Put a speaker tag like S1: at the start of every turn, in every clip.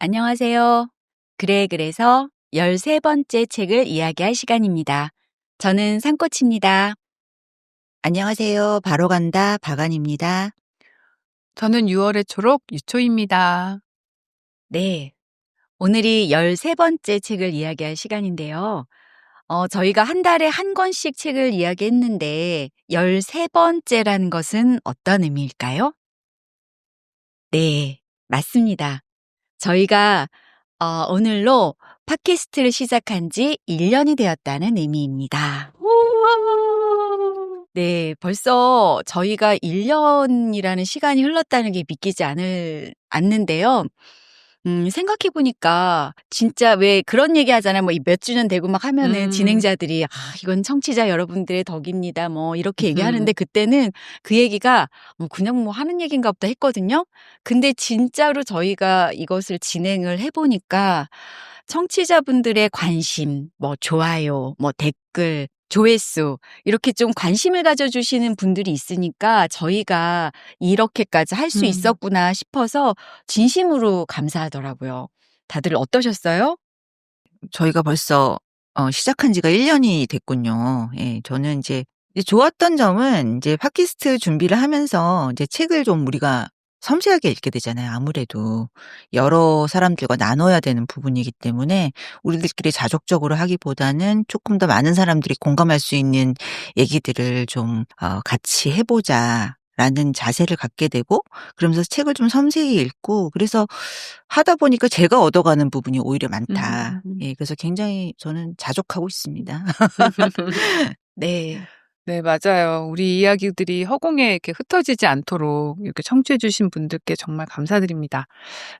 S1: 안녕하세요. 그래서 13번째 책을 이야기할 시간입니다. 저는 산꽃입니다.
S2: 안녕하세요. 바로 간다 박안입니다.
S3: 저는 6월의 초록 유초입니다.
S1: 네. 오늘이 13번째 책을 이야기할 시간인데요. 저희가 한 달에 한 권씩 책을 이야기했는데 13번째라는 것은 어떤 의미일까요? 네, 맞습니다. 저희가 오늘로 팟캐스트를 시작한 지 1년이 되었다는 의미입니다. 네, 벌써 저희가 1년이라는 시간이 흘렀다는 게 믿기지 않는데요. 생각해 보니까 진짜 왜 그런 얘기 하잖아요. 뭐 이 몇 주년 되고 막 하면은 진행자들이 이건 청취자 여러분들의 덕입니다." 뭐 이렇게 얘기하는데 그때는 그 얘기가 그냥 뭐 하는 얘기인가 보다 했거든요. 근데 진짜로 저희가 이것을 진행을 해 보니까 청취자분들의 관심, 뭐 좋아요, 뭐 댓글, 조회수 이렇게 좀 관심을 가져 주시는 분들이 있으니까 저희가 '이렇게까지 할 수 있었구나.' 싶어서 진심으로 감사하더라고요. 다들 어떠셨어요?
S2: 저희가 벌써 시작한 지가 1 년이 됐군요. 예. 저는 이제 좋았던 점은 이제 팟캐스트 준비를 하면서 이제 책을 좀 우리가 섬세하게 읽게 되잖아요 아무래도. 여러 사람들과 나눠야 되는 부분이기 때문에 우리들끼리 자족적으로 하기보다는 조금 더 많은 사람들이 공감할 수 있는 얘기들을 좀 같이 해 보자라는 자세를 갖게 되고 그러면서 책을 좀 섬세히 읽고 그래서 하다 보니까 제가 얻어가는 부분이 오히려 많다. 예. 그래서 굉장히 저는 자족하고 있습니다.
S1: 네.
S3: 네, 맞아요. 우리 이야기들이 허공에 이렇게 흩어지지 않도록 이렇게 청취해 주신 분들께 정말 감사드립니다.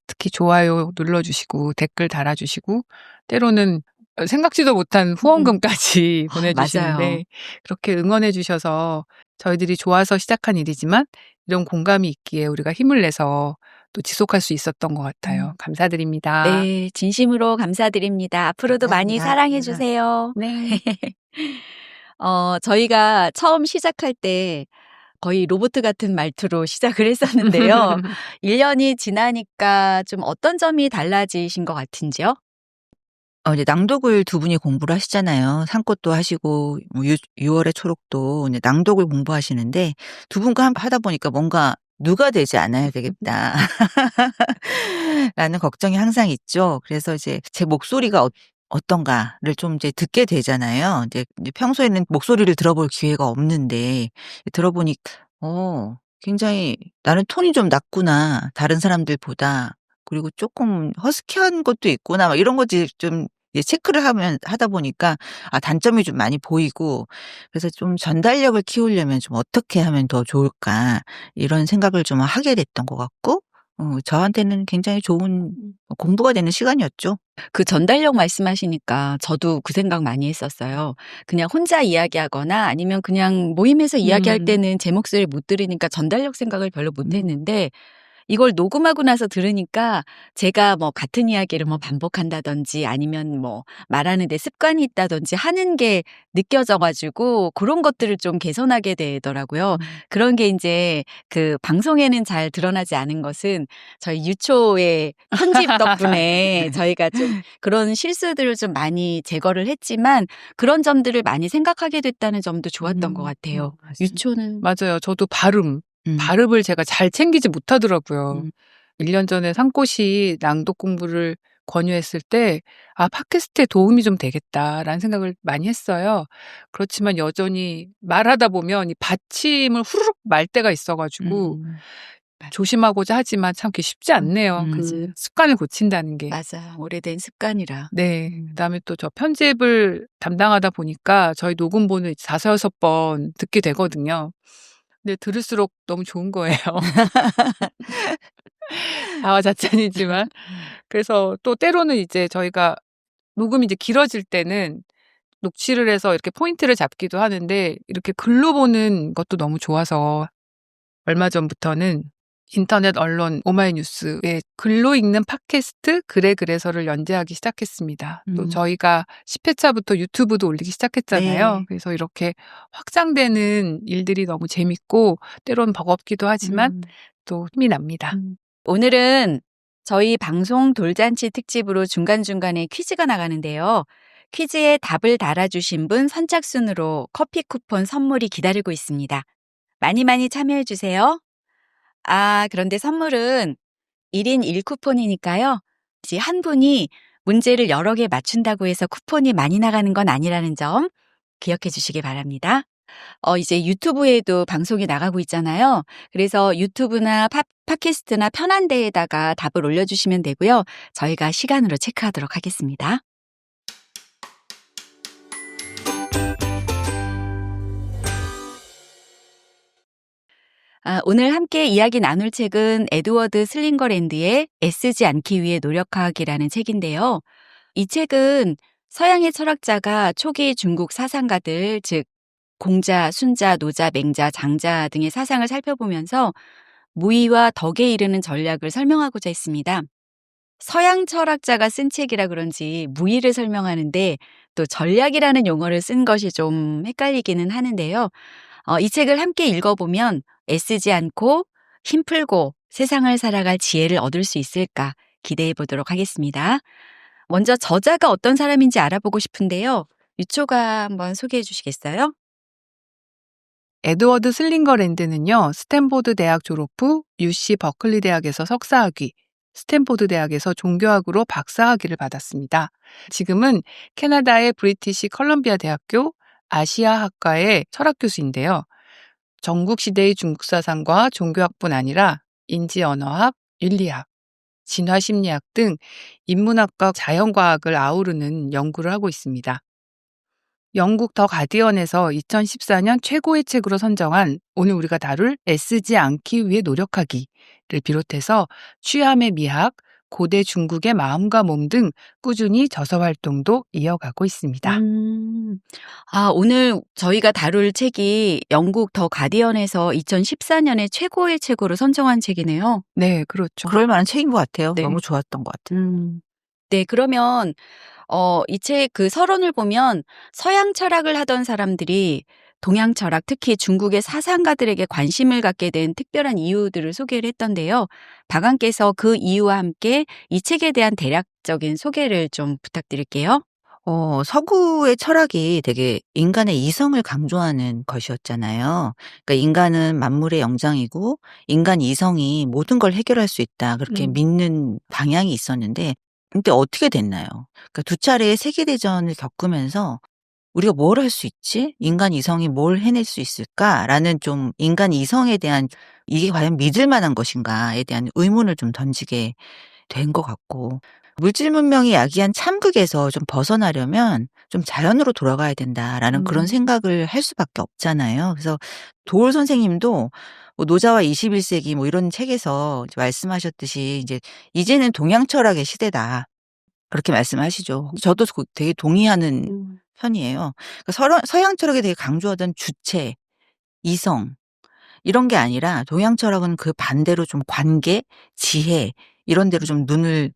S3: 특히 좋아요 눌러주시고 댓글 달아주시고 때로는 생각지도 못한 후원금까지
S1: 맞아요.
S3: 보내주시는데 그렇게 응원해 주셔서 저희들이 좋아서 시작한 일이지만 이런 공감이 있기에 우리가 힘을 내서 또 지속할 수 있었던 것 같아요. 감사드립니다.
S1: 네. 진심으로 감사드립니다. 앞으로도 많이
S2: 감사합니다.
S1: 사랑해 주세요.
S3: 네.
S1: 저희가 처음 시작할 때 거의 로봇 같은 말투로 시작을 했었는데요. 1 년이 지나니까 좀 어떤 점이 달라지신 것 같은지요?
S2: 이제 낭독을 두 분이 공부를 하시잖아요. 산꽃도 하시고 뭐 6월의 초록도 이제 낭독을 공부하시는데 두 분과 하다 보니까 뭔가 '누가 되지 않아야 되겠다.' 라는 걱정이 항상 있죠. 그래서 이제 제 목소리가 어떤가를 좀 이제 듣게 되잖아요. 이제 평소에는 목소리를 들어볼 기회가 없는데 들어보니 굉장히 '나는 톤이 좀 낮구나 다른 사람들보다.' 그리고 '쪼끔 허스키한 것도 있구나.' 막 이런 것들이 좀 이제 체크를 하다 보니까 단점이 좀 많이 보이고 그래서 좀 '전달력을 키우려면 좀 어떻게 하면 더 좋을까.' 이런 생각을 좀 하게 됐던 것 같고 저한테는 굉장히 좋은 공부가 되는 시간이었죠.
S1: 그 전달력 말씀하시니까 저도 그 생각 많이 했었어요. 그냥 혼자 이야기하거나 아니면 그냥 모임에서 이야기할 때는 제 목소리를 못 들으니까 전달력 생각을 별로 못 했는데 이걸 녹음하고 나서 들으니까 제가 뭐 같은 이야기를 뭐 반복한다든지 아니면 뭐 말하는 데 습관이 있다든지 하는 게 느껴져 가지고 그런 것들을 좀 개선하게 되더라고요. 그런 게 인제 그 방송에는 잘 드러나지 않은 것은 저희 유초의 편집 덕분에 저희가 좀 그런 실수들을 좀 많이 제거를 했지만 그런 점들을 많이 생각하게 됐다는 점도 좋았던 것 같아요. 유초는
S3: 맞아요. 저도 발음을 제가 잘 챙기지 못하더라고요. 1년 전에 산꽃이 낭독 공부를 권유했을 때 '아 팟캐스트에 도움이 좀 되겠다.'라는 생각을 많이 했어요. 그렇지만 여전히 말하다 보면 이 받침을 후루룩 말 때가 있어 가지고 조심하고자 하지만 참 그게 쉽지 않네요. 그 습관을 고친다는 게.
S1: 맞아요. 오래된 습관이라.
S3: 네. 그다음에 또 저 편집을 담당하다 보니까 저희 녹음본을 5-6번 듣게 되거든요. 근데 들을수록 너무 좋은 거예요. 자화자찬이지만. 그래서 또 때로는 이제 저희가 녹음이 이제 길어질 때는 녹취를 해서 이렇게 포인트를 잡기도 하는데 이렇게 글로 보는 것도 너무 좋아서 얼마 전부터는 인터넷 언론 오마이뉴스에 글로 읽는 팟캐스트 그래서를 연재하기 시작했습니다. 또 저희가 10회차부터 유튜브도 올리기 시작했잖아요.
S1: 네.
S3: 그래서 이렇게 확장되는 일들이 너무 재밌고 때로는 버겁기도 하지만 또 힘이 납니다.
S1: 오늘은 저희 방송 돌잔치 특집으로 중간중간에 퀴즈가 나가는데요. 퀴즈에 답을 달아주신 분 선착순으로 커피 쿠폰 선물이 기다리고 있습니다. 많이 많이 참여해주세요. 아, 그런데 선물은 1인 1쿠폰이니까요. 이제 한 분이 문제를 여러 개 맞춘다고 해서 쿠폰이 많이 나가는 건 아니라는 점 기억해 주시기 바랍니다. 이제 유튜브에도 방송이 나가고 있잖아요. 그래서 유튜브나 팟캐스트나 편한 데에다가 답을 올려주시면 되고요. 저희가 시간으로 체크하도록 하겠습니다. 오늘 함께 이야기 나눌 책은 에드워드 슬링거랜드의 애쓰지 않기 위해 노력하기라는 책인데요. 이 책은 서양의 철학자가 초기 중국 사상가들, 즉 공자, 순자, 노자, 맹자, 장자 등의 사상을 살펴보면서 무의와 덕에 이르는 전략을 설명하고자 했습니다. 서양 철학자가 쓴 책이라 그런지 무의를 설명하는데 또 전략이라는 용어를 쓴 것이 좀 헷갈리기는 하는데요. 이 책을 함께 읽어보면 애쓰지 않고 힘 풀고 세상을 살아갈 지혜를 얻을 수 있을까 기대해 보도록 하겠습니다. 먼저 저자가 어떤 사람인지 알아보고 싶은데요. 유초가 한번 소개해 주시겠어요?
S3: 에드워드 슬링거랜드는요, 스탠포드 대학 졸업 후 UC 버클리 대학에서 석사학위, 스탠포드 대학에서 종교학으로 박사학위를 받았습니다. 지금은 캐나다의 브리티시 컬럼비아 대학교 아시아학과의 철학 교수인데요. 전국시대의 중국 사상과 종교학뿐 아니라 인지언어학, 윤리학, 진화심리학 등 인문학과 자연과학을 아우르는 연구를 하고 있습니다. 영국 더 가디언에서 2014년 최고의 책으로 선정한 오늘 우리가 다룰 애쓰지 않기 위해 노력하기를 비롯해서 취함의 미학, 고대 중국의 마음과 몸 등 꾸준히 저서 활동도 이어가고 있습니다.
S1: 오늘 저희가 다룰 책이 영국 더 가디언에서 2014년에 최고의 책으로 선정한 책이네요.
S3: 네, 그렇죠.
S2: 그럴 만한 책인 것 같아요.
S3: 네.
S2: 너무 좋았던 것 같아요.
S1: 네, 그러면 이 책 그 서론을 보면 서양 철학을 하던 사람들이 동양 철학, 특히 중국의 사상가들에게 관심을 갖게 된 특별한 이유들을 소개를 했던데요. 박안께서 그 이유와 함께 이 책에 대한 대략적인 소개를 좀 부탁드릴게요.
S2: 서구의 철학이 되게 인간의 이성을 강조하는 것이었잖아요. 그러니까 인간은 만물의 영장이고 인간 이성이 모든 걸 해결할 수 있다. 그렇게 믿는 방향이 있었는데 근데 어떻게 됐나요? 그러니까 두 차례의 세계대전을 겪으면서 우리가 뭘 할 수 있지? 인간 이성이 뭘 해낼 수 있을까?라는 좀 인간 이성에 대한 이게 과연 믿을 만한 것인가에 대한 의문을 좀 던지게 된 것 같고 물질 문명이 야기한 참극에서 좀 벗어나려면 좀 자연으로 돌아가야 된다라는 그런 생각을 할 수밖에 없잖아요. 그래서 도올 선생님도 뭐 노자와 21세기 뭐 이런 책에서 이제 말씀하셨듯이 이제 이제는 동양 철학의 시대다. 그렇게 말씀하시죠. 저도 되게 동의하는 편이에요. 그러니까 서양 철학에 되게 강조하던 주체, 이성 이런 게 아니라 동양 철학은 그 반대로 좀 관계, 지혜 이런 데로 좀 눈을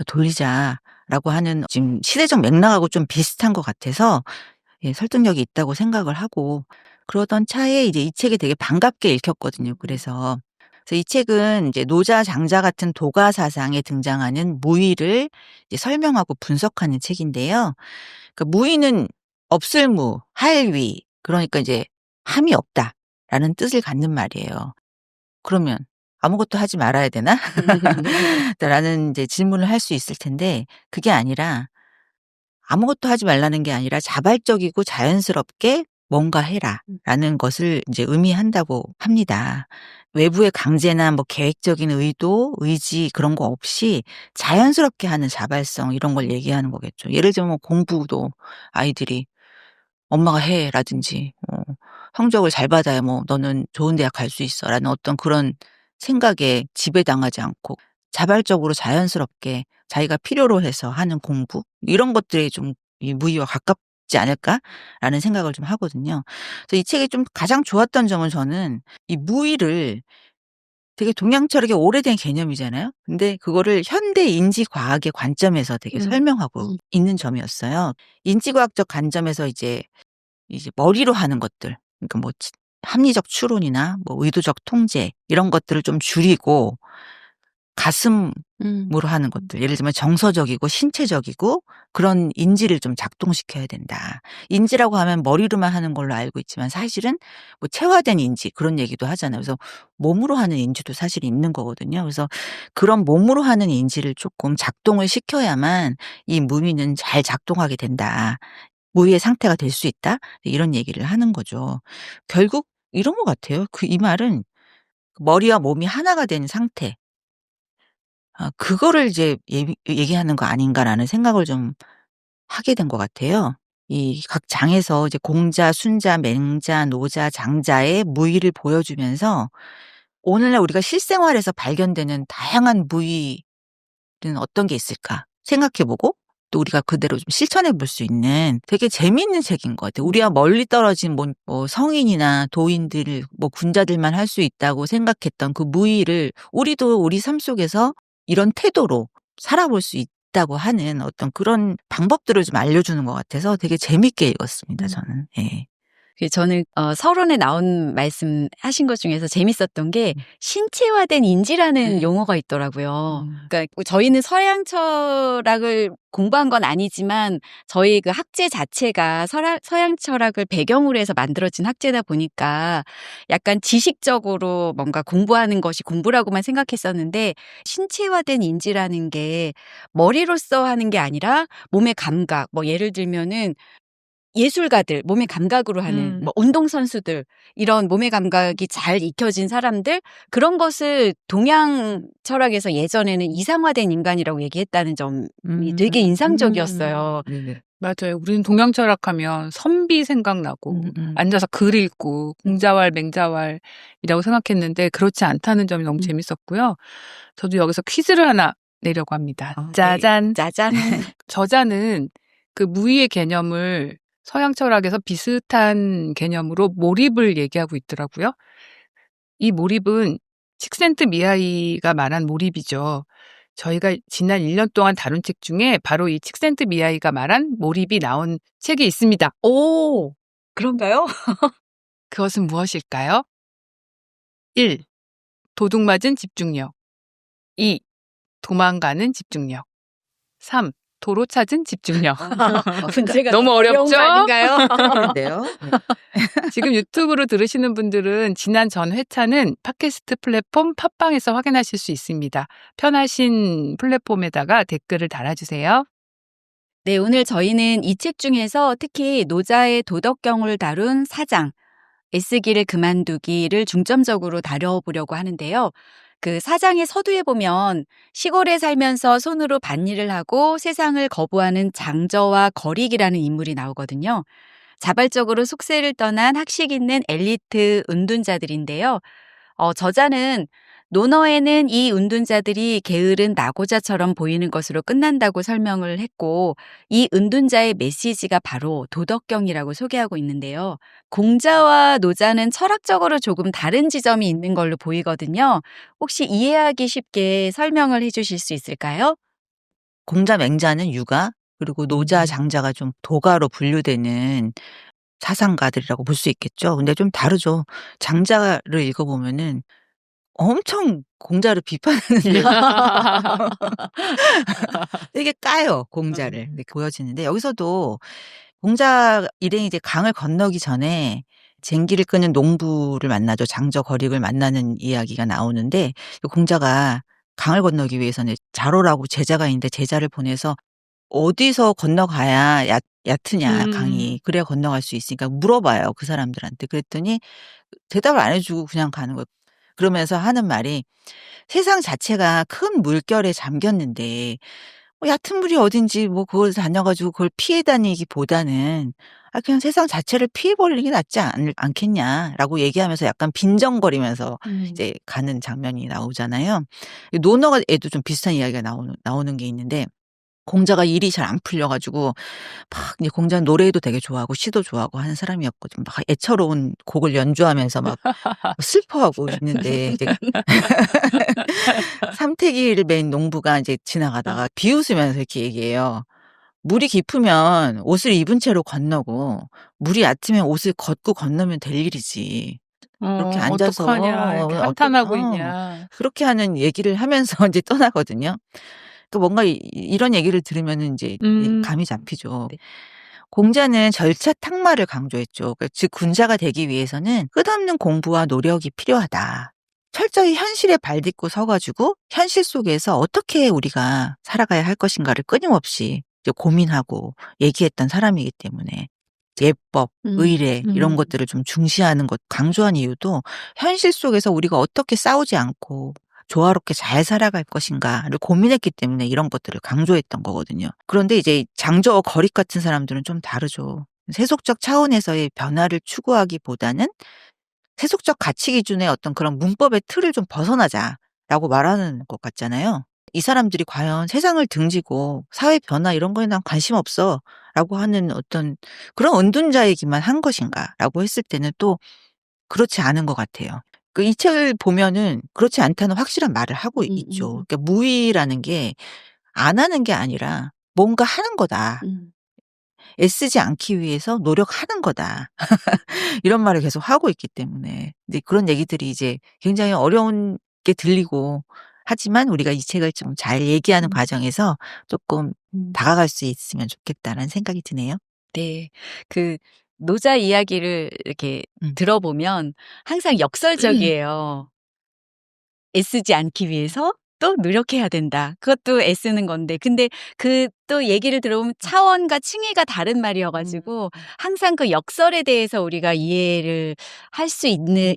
S2: 돌리자라고 하는 지금 시대적 맥락하고 좀 비슷한 것 같아서 예, 설득력이 있다고 생각을 하고 그러던 차에 이제 이 책이 되게 반갑게 읽혔거든요. 그래서 이 책은 이제 노자, 장자 같은 도가 사상에 등장하는 무의를 이제 설명하고 분석하는 책인데요. 그러니까 무의는 없을 무, 할 위, 그러니까 이제 함이 없다라는 뜻을 갖는 말이에요. 그러면 아무것도 하지 말아야 되나? 라는 이제 질문을 할 수 있을 텐데 그게 아니라 아무것도 하지 말라는 게 아니라 자발적이고 자연스럽게 뭔가 해라라는 것을 이제 의미한다고 합니다. 외부의 강제나 뭐 계획적인 의도, 의지 그런 거 없이 자연스럽게 하는 자발성 이런 걸 얘기하는 거겠죠. 예를 들면 뭐 공부도 아이들이 엄마가 해라든지 성적을 잘 받아야 뭐 너는 좋은 대학 갈 수 있어라는 어떤 그런 생각에 지배당하지 않고 자발적으로 자연스럽게 자기가 필요로 해서 하는 공부 이런 것들이 좀 이 무의와 가깝지 않을까라는 생각을 좀 하거든요. 그래서 이 책이 좀 가장 좋았던 점은 저는 이 무의를 되게 동양 철학의 오래된 개념이잖아요. 근데 그거를 현대 인지 과학의 관점에서 되게 설명하고 있는 점이었어요. 인지과학적 관점에서 이제 머리로 하는 것들 그러니까 뭐 합리적 추론이나 뭐 의도적 통제 이런 것들을 좀 줄이고 가슴으로 하는 것들. 예를 들면 정서적이고 신체적이고 그런 인지를 좀 작동시켜야 된다. 인지라고 하면 머리로만 하는 걸로 알고 있지만 사실은 뭐 체화된 인지 그런 얘기도 하잖아요. 그래서 몸으로 하는 인지도 사실 있는 거거든요. 그래서 그런 몸으로 하는 인지를 조금 작동을 시켜야만 이 무의는 잘 작동하게 된다. 무의의 상태가 될 수 있다. 이런 얘기를 하는 거죠. 결국 이런 것 같아요. 이 말은 머리와 몸이 하나가 된 상태. 그거를 이제 얘기하는 거 아닌가라는 생각을 좀 하게 된 것 같아요. 이 각 장에서 이제 공자, 순자, 맹자, 노자, 장자의 무의를 보여주면서 오늘날 우리가 실생활에서 발견되는 다양한 무의는 어떤 게 있을까 생각해 보고 또 우리가 그대로 좀 실천해 볼 수 있는 되게 재미있는 책인 것 같아요. 우리와 멀리 떨어진 뭐 성인이나 도인들, 뭐 군자들만 할 수 있다고 생각했던 그 무의를 우리도 우리 삶 속에서 이런 태도로 살아볼 수 있다고 하는 어떤 그런 방법들을 좀 알려주는 것 같아서 되게 재밌게 읽었습니다, 저는. 예.
S1: 저는 서론에 나온 말씀하신 것 중에서 재밌었던 게 신체화된 인지라는 용어가 있더라고요. 그러니까 저희는 서양 철학을 공부한 건 아니지만 저희 그 학제 자체가 서양 철학을 배경으로 해서 만들어진 학제다 보니까 약간 지식적으로 뭔가 공부하는 것이 공부라고만 생각했었는데 신체화된 인지라는 게 머리로써 하는 게 아니라 몸의 감각, 뭐 예를 들면은 예술가들, 몸의 감각으로 하는 뭐 운동선수들, 이런 몸의 감각이 잘 익혀진 사람들, 그런 것을 동양 철학에서 예전에는 이상화된 인간이라고 얘기했다는 점이 되게 인상적이었어요.
S2: 네네.
S3: 맞아요. 우리는 동양 철학하면 선비 생각나고 앉아서 글 읽고 공자왈 맹자왈이라고 생각했는데 그렇지 않다는 점이 너무 재밌었고요. 저도 여기서 퀴즈를 하나 내려고 합니다. 짜잔.
S1: 짜잔.
S3: 저자는 그 무의의 개념을 서양 철학에서 비슷한 개념으로 몰입을 얘기하고 있더라고요. 이 몰입은 칙센트미하이가 말한 몰입이죠. 저희가 지난 1년 동안 다룬 책 중에 바로 이 칙센트미하이가 말한 몰입이 나온 책이 있습니다.
S1: 오, 그런가요?
S3: 그것은 무엇일까요? 1. 도둑맞은 집중력. 2. 도망가는 집중력. 3. 도로 찾은 집중력.
S1: 문제가
S3: 너무
S1: 어려운
S3: 어렵죠?
S1: 거 아닌가요?
S2: 그런데요.
S3: 지금 유튜브로 들으시는 분들은 지난 전 회차는 팟캐스트 플랫폼 팟빵에서 확인하실 수 있습니다. 편하신 플랫폼에다가 댓글을 달아주세요.
S1: 네, 오늘 저희는 이 책 중에서 특히 노자의 도덕경을 다룬 4장, 애쓰기를 그만두기를 중점적으로 다뤄보려고 하는데요. 그 4장의 서두에 보면 시골에 살면서 손으로 밭일을 하고 세상을 거부하는 장저와 거릭이라는 인물이 나오거든요. 자발적으로 속세를 떠난 학식 있는 엘리트 은둔자들인데요. 저자는 논어에는 이 은둔자들이 게으른 낙오자처럼 보이는 것으로 끝난다고 설명을 했고 이 은둔자의 메시지가 바로 도덕경이라고 소개하고 있는데요. 공자와 노자는 철학적으로 조금 다른 지점이 있는 걸로 보이거든요. 혹시 이해하기 쉽게 설명을 해주실 수 있을까요?
S2: 공자, 맹자는 유가, 그리고 노자, 장자가 좀 도가로 분류되는 사상가들이라고 볼 수 있겠죠. 근데 좀 다르죠. 장자를 읽어보면은 엄청 공자를 비판하는데요. 되게 까요, 공자를. 이렇게 보여지는데 여기서도 공자 일행이 이제 강을 건너기 전에 쟁기를 끄는 농부를 만나죠. 장저 거릭을 만나는 이야기가 나오는데 공자가 강을 건너기 위해서는 자로라고 제자가 있는데 제자를 보내서 어디서 건너가야 얕으냐 강이. 그래야 건너갈 수 있으니까 물어봐요, 그 사람들한테. 그랬더니 대답을 안 해주고 그냥 가는 거예요. 그러면서 하는 말이 세상 자체가 큰 물결에 잠겼는데 얕은 물이 어딘지 뭐 그걸 다녀가지고 그걸 피해 다니기보다는 그냥 세상 자체를 피해버리는 게 낫지 않겠냐라고 얘기하면서 약간 빈정거리면서 이제 가는 장면이 나오잖아요. 논어에도 좀 비슷한 이야기가 나오는 게 있는데 공자가 일이 잘 안 풀려가지고 막 이제 공자는 노래도 되게 좋아하고 시도 좋아하고 하는 사람이었거든요. 막 애처로운 곡을 연주하면서 막 슬퍼하고 있는데 이제 삼태기를 맨 농부가 이제 지나가다가 비웃으면서 이렇게 얘기해요. 물이 깊으면 옷을 입은 채로 건너고 물이 얕으면 옷을 걷고 건너면 될 일이지. 그렇게 앉아서
S3: 어떡하냐. 이렇게 한탄하고 있냐.
S2: 그렇게 하는 얘기를 하면서 이제 떠나거든요. 또 뭔가 이런 얘기를 들으면은 이제 감이 잡히죠.
S1: 네.
S2: 공자는 절차 탁마를 강조했죠. 즉 군자가 되기 위해서는 끝없는 공부와 노력이 필요하다. 철저히 현실에 발딛고 서가지고 현실 속에서 어떻게 우리가 살아가야 할 것인가를 끊임없이 이제 고민하고 얘기했던 사람이기 때문에 예법, 의례 이런 것들을 좀 중시하는 것 강조한 이유도 현실 속에서 우리가 어떻게 싸우지 않고 조화롭게 잘 살아갈 것인가를 고민했기 때문에 이런 것들을 강조했던 거거든요. 그런데 이제 장저와 거릿 같은 사람들은 좀 다르죠. 세속적 차원에서의 변화를 추구하기보다는 세속적 가치 기준의 어떤 그런 문법의 틀을 좀 벗어나자라고 말하는 것 같잖아요. 이 사람들이 과연 세상을 등지고 사회 변화 이런 거에 난 관심 없어라고 하는 어떤 그런 은둔자이기만 한 것인가라고 했을 때는 또 그렇지 않은 것 같아요. 이 책을 보면은 그렇지 않다는 확실한 말을 하고 있죠. 그러니까 무의라는 게 안 하는 게 아니라 뭔가 하는 거다. 애쓰지 않기 위해서 노력하는 거다. 이런 말을 계속 하고 있기 때문에. 근데 그런 얘기들이 이제 굉장히 어려운 게 들리고 하지만 우리가 이 책을 좀 잘 얘기하는 과정에서 조금 다가갈 수 있으면 좋겠다라는 생각이 드네요.
S1: 네. 그 노자 이야기를 이렇게 들어보면 항상 역설적이에요. 애쓰지 않기 위해서 또 노력해야 된다. 그것도 애쓰는 건데 근데 그 또 얘기를 들어보면 차원과 층위가 다른 말이어 가지고 항상 그 역설에 대해서 우리가 이해를 할 수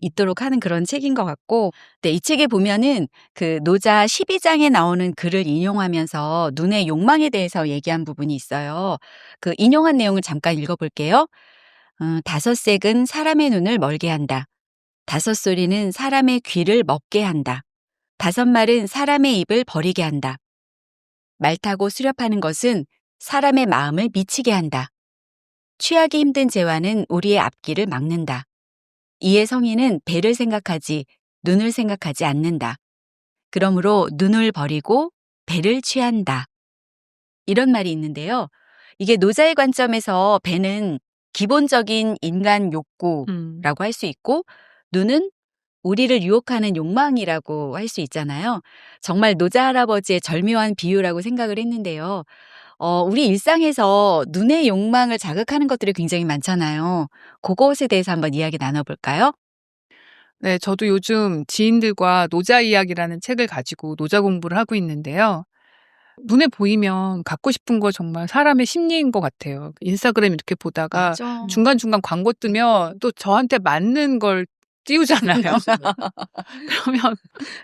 S1: 있도록 하는 그런 책인 것 같고 네, 이 책에 보면은 그 노자 12장에 나오는 글을 인용하면서 눈의 욕망에 대해서 얘기한 부분이 있어요. 그 인용한 내용을 잠깐 읽어 볼게요. 다섯색은 사람의 눈을 멀게 한다. 다섯 소리는 사람의 귀를 먹게 한다. 다섯 말은 사람의 입을 버리게 한다. 말 타고 수렵하는 것은 사람의 마음을 미치게 한다. 취하기 힘든 재화는 우리의 앞길을 막는다. 이에 성인은 배를 생각하지 눈을 생각하지 않는다. 그러므로 눈을 버리고 배를 취한다. 이런 말이 있는데요. 이게 노자의 관점에서 배는 기본적인 인간 욕구라고 할 수 있고 눈은 우리를 유혹하는 욕망이라고 할 수 있잖아요. 정말 노자 할아버지의 절묘한 비유라고 생각을 했는데요. 우리 일상에서 눈의 욕망을 자극하는 것들이 굉장히 많잖아요. 그것에 대해서 한번 이야기 나눠볼까요?
S3: 네, 저도 요즘 지인들과 노자 이야기라는 책을 가지고 노자 공부를 하고 있는데요. 눈에 보이면 갖고 싶은 거 정말 사람의 심리인 것 같아요. 인스타그램 이렇게 보다가
S1: 맞죠.
S3: 중간중간 광고 뜨면 또 저한테 맞는 걸 띄우잖아요. 그러면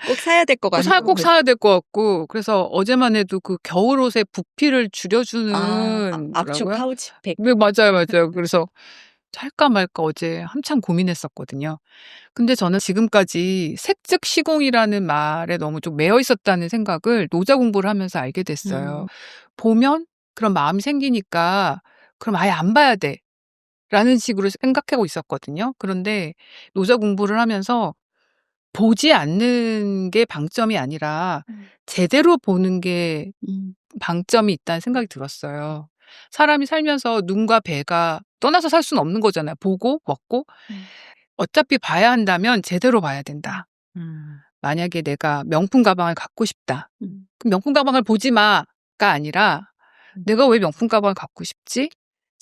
S1: 꼭 사야 될 것 같아요.
S3: 꼭 사야 될 것 같고 그래서 어제만 해도 그 겨울옷의 부피를 줄여주는
S1: 압축
S3: 뭐라고요?
S1: 파우치팩.
S3: 네, 맞아요. 그래서 살까 말까 어제 한참 고민했었거든요. 근데 저는 지금까지 색즉 시공이라는 말에 너무 좀 매여 있었다는 생각을 노자 공부를 하면서 알게 됐어요. 보면 그런 마음이 생기니까 그럼 아예 안 봐야 돼. 라는 식으로 생각하고 있었거든요. 그런데 노자 공부를 하면서 보지 않는 게 방점이 아니라 제대로 보는 게 방점이 있다는 생각이 들었어요. 사람이 살면서 눈과 배가 떠나서 살 수는 없는 거잖아요. 보고 먹고 어차피 봐야 한다면 제대로 봐야 된다. 만약에 내가 명품 가방을 갖고 싶다. 그럼 명품 가방을 보지 마가 아니라 내가 왜 명품 가방을 갖고 싶지?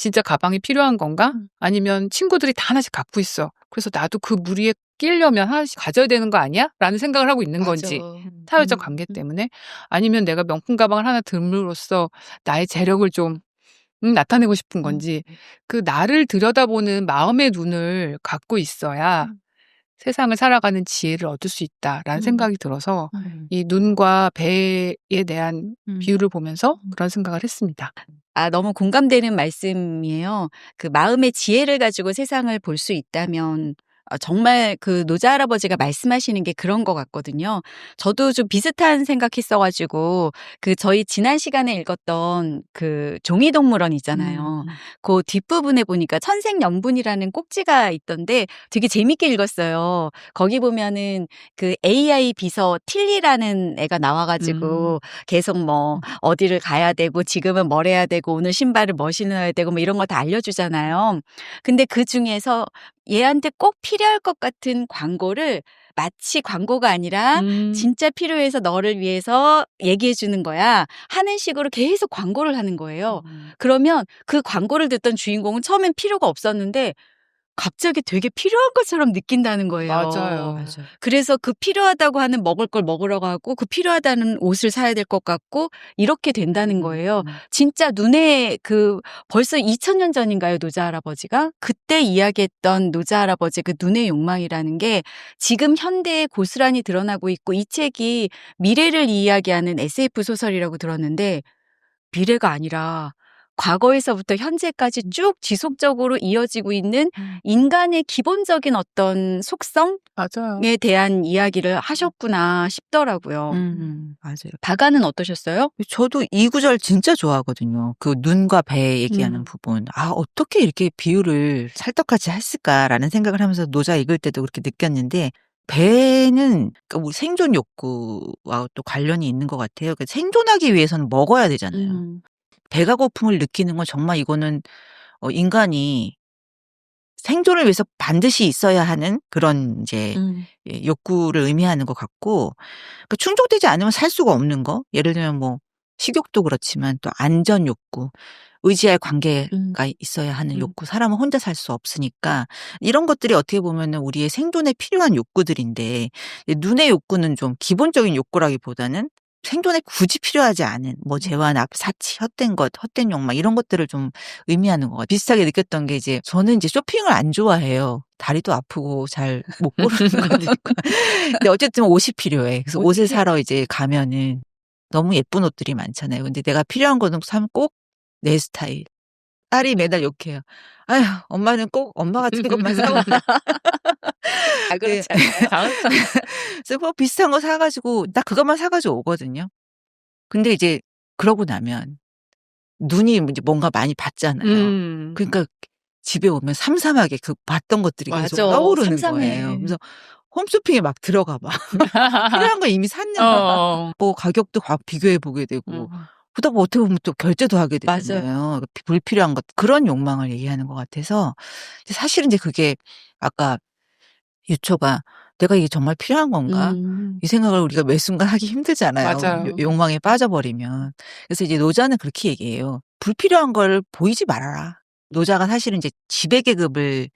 S3: 진짜 가방이 필요한 건가? 아니면 친구들이 다 하나씩 갖고 있어. 그래서 나도 그 무리에 끼려면 하나씩 가져야 되는 거 아니야? 라는 생각을 하고 있는 건지. 사회적 관계 때문에. 아니면 내가 명품 가방을 하나 듦으로써 나의 재력을 좀 나타내고 싶은 건지. 그 나를 들여다보는 마음의 눈을 갖고 있어야 세상을 살아가는 지혜를 얻을 수 있다라는 생각이 들어서 이 눈과 배에 대한 비유를 보면서 그런 생각을 했습니다.
S1: 너무 공감되는 말씀이에요. 그 마음의 지혜를 가지고 세상을 볼 수 있다면 정말 그 노자 할아버지가 말씀하시는 게 그런 것 같거든요. 저도 좀 비슷한 생각했어 가지고 그 저희 지난 시간에 읽었던 그 종이동물원 있잖아요. 그 뒷부분에 보니까 천생연분이라는 꼭지가 있던데 되게 재밌게 읽었어요. 거기 보면은 그 AI 비서 틸리라는 애가 나와 가지고 계속 뭐 어디를 가야 되고 지금은 뭘 해야 되고 오늘 신발을 뭐 신어야 되고 뭐 이런 거 다 알려주잖아요. 근데 그중에서 얘한테 꼭 필요할 것 같은 광고를 마치 광고가 아니라 진짜 필요해서 너를 위해서 얘기해 주는 거야 하는 식으로 계속 광고를 하는 거예요. 그러면 그 광고를 듣던 주인공은 처음엔 필요가 없었는데 갑자기 되게 필요한 것처럼 느낀다는 거예요.
S3: 맞아요.
S1: 그래서 그 필요하다고 하는 먹을 걸 먹으러 가고 그 필요하다는 옷을 사야 될 것 같고 이렇게 된다는 거예요. 진짜 눈에 그 벌써 2000년 전인가요, 노자 할아버지가? 그때 이야기했던 노자 할아버지 그 눈의 욕망이라는 게 지금 현대에 고스란히 드러나고 있고 이 책이 미래를 이야기하는 SF 소설이라고 들었는데 미래가 아니라 과거에서부터 현재까지 쭉 지속적으로 이어지고 있는 인간의 기본적인 어떤 속성에
S3: 맞아요.
S1: 대한 이야기를 하셨구나 싶더라고요.
S2: 맞아요.
S1: 다가는 어떠셨어요?
S2: 저도 이 구절 진짜 좋아하거든요. 그 눈과 배 얘기하는
S1: 음.
S2: 부분. 아, 어떻게 이렇게 비유를 찰떡같이 했을까라는 생각을 하면서 노자 읽을 때도 그렇게 느꼈는데 배는 그러니까 우리 생존 욕구와 또 관련이 있는 것 같아요. 그 생존하기 위해서는 먹어야 되잖아요.
S1: 음.
S2: 배가 고픔을 느끼는 건 정말 이거는 인간이 생존을 위해서 반드시 있어야 하는 그런 이제 예, 욕구를 의미하는 것 같고 그 충족되지 않으면 살 수가 없는 거. 예를 들면 뭐 식욕도 그렇지만 또 안전 욕구, 의지할 관계가 있어야 하는 욕구. 사람은 혼자 살 수 없으니까 이런 것들이 어떻게 보면은 우리의 생존에 필요한 욕구들인데 눈의 욕구는 좀 기본적인 욕구라기보다는 생존에 굳이 필요하지 않은 뭐 재완, 사치, 헛된 것, 헛된 욕망 이런 것들을 좀 의미하는 것 같아요. 비슷하게 느꼈던 게 이제 저는 이제 쇼핑을 안 좋아해요. 다리도 아프고 잘 못 고르는 거니까. 근데 어쨌든 옷이 필요해. 그래서 옷을 사러 이제 가면은 너무 예쁜 옷들이 많잖아요. 근데 내가 필요한 거는 사면 꼭 내 스타일. 딸이 매달 욕해요. 아휴, 엄마는 꼭 엄마 같은 것만 사오라.
S1: 아,
S2: 네.
S1: 그렇잖아요.
S2: 그래서 뭐 비슷한 거 사가지고 나 그것만 사가지고 오거든요. 근데 이제 그러고 나면 눈이 이제 뭔가 많이 봤잖아요. 그러니까 집에 오면 삼삼하게 그 봤던 것들이 계속
S1: 맞아.
S2: 떠오르는
S1: 삼삼해.
S2: 거예요. 그래서 홈쇼핑에 막 들어가 봐. 필요한 거 이미 샀는데 뭐 가격도 막 비교해 보게 되고 그러다 뭐 어떻게 보면 또 결제도 하게
S1: 맞아요.
S2: 되잖아요. 불필요한 것 그런 욕망을 얘기하는 것 같아서 사실은 이제 그게 아까 유초가 '내가 이게 정말 필요한 건가?' 이 생각을 우리가 매 순간 하기 힘들잖아요,
S3: 맞아요.
S2: 욕망에 빠져버리면. 그래서 이제 노자는 그렇게 얘기해요. "불필요한 걸 보이지 말아라." 노자가 사실은 이제 지배 계급을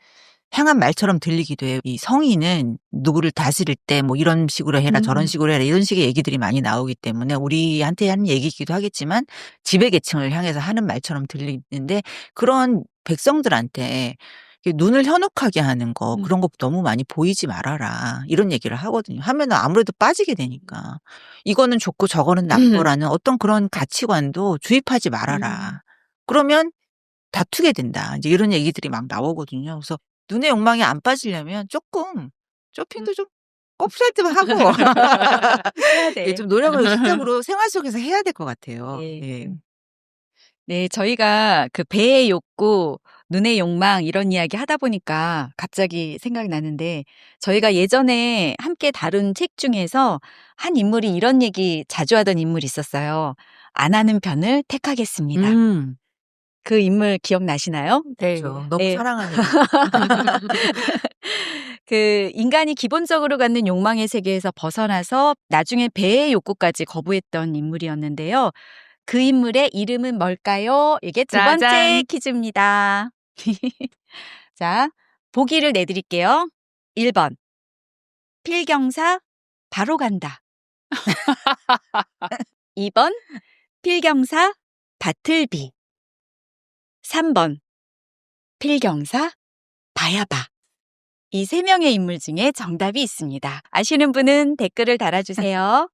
S2: 향한 말처럼 들리기도 해요. 이 성인은 누구를 다스릴 때 뭐 "이런 식으로 해라. 저런 식으로 해라." 이런 식의 얘기들이 많이 나오기 때문에 우리한테 하는 얘기이기도 하겠지만 지배 계층을 향해서 하는 말처럼 들리는데 그런 백성들한테 눈을 현혹하게 하는 거 그런 거 너무 많이 보이지 말아라. 이런 얘기를 하거든요. 하면은 아무래도 빠지게 되니까. 이거는 좋고 저거는 나쁘라는 어떤 그런 가치관도 주입하지 말아라. 그러면 다투게 된다. 이제 이런 얘기들이 막 나오거든요. 그래서 눈의 욕망에 안 빠지려면 조금 쇼핑도 좀 꼽살 좀 하고
S1: 해야 돼.
S2: 예, 좀 노력을 실적으로 생활 속에서 해야 될 것 같아요.
S1: 예.
S2: 예.
S1: 네, 저희가 그 배의 욕구, 눈의 욕망 이런 이야기 하다 보니까 갑자기 생각이 나는데 저희가 예전에 함께 다룬 책 중에서 한 인물이 이런 얘기 자주 하던 인물이 있었어요. 안 하는 편을 택하겠습니다. 그 인물 기억나시나요?
S3: 네.
S2: 그렇죠. 너무
S1: 네.
S2: 사랑하는
S1: 그 인간이 기본적으로 갖는 욕망의 세계에서 벗어나서 나중에 배의 욕구까지 거부했던 인물이었는데요. 그 인물의 이름은 뭘까요? 이게 두 번째
S3: 짜잔.
S1: 퀴즈입니다. 자, 보기를 내드릴게요. 1번 필경사 바로 간다. 2번 필경사 바틀비. 3번 필경사 바야바. 이 세 명의 인물 중에 정답이 있습니다. 아시는 분은 댓글을 달아주세요.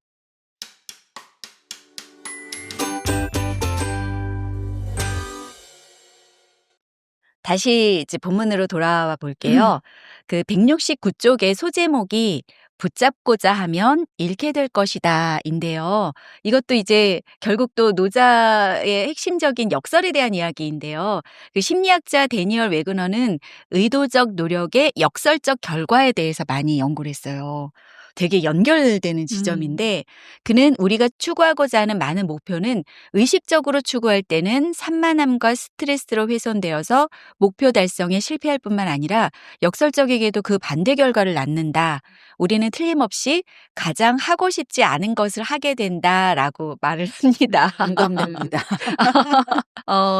S1: 다시 이제 본문으로 돌아와 볼게요. 그 169쪽의 소제목이 붙잡고자 하면 잃게 될 것이다 인데요. 이것도 이제 결국 또 노자의 핵심적인 역설에 대한 이야기인데요. 그 심리학자 데니얼 웨그너는 의도적 노력의 역설적 결과에 대해서 많이 연구를 했어요. 되게 연결되는 지점인데 그는 우리가 추구하고자 하는 많은 목표는 의식적으로 추구할 때는 산만함과 스트레스로 훼손되어서 목표 달성에 실패할 뿐만 아니라 역설적이게도 그 반대 결과를 낳는다. 우리는 틀림없이 가장 하고 싶지 않은 것을 하게 된다라고 말을 합니다.
S2: 공감됩니다.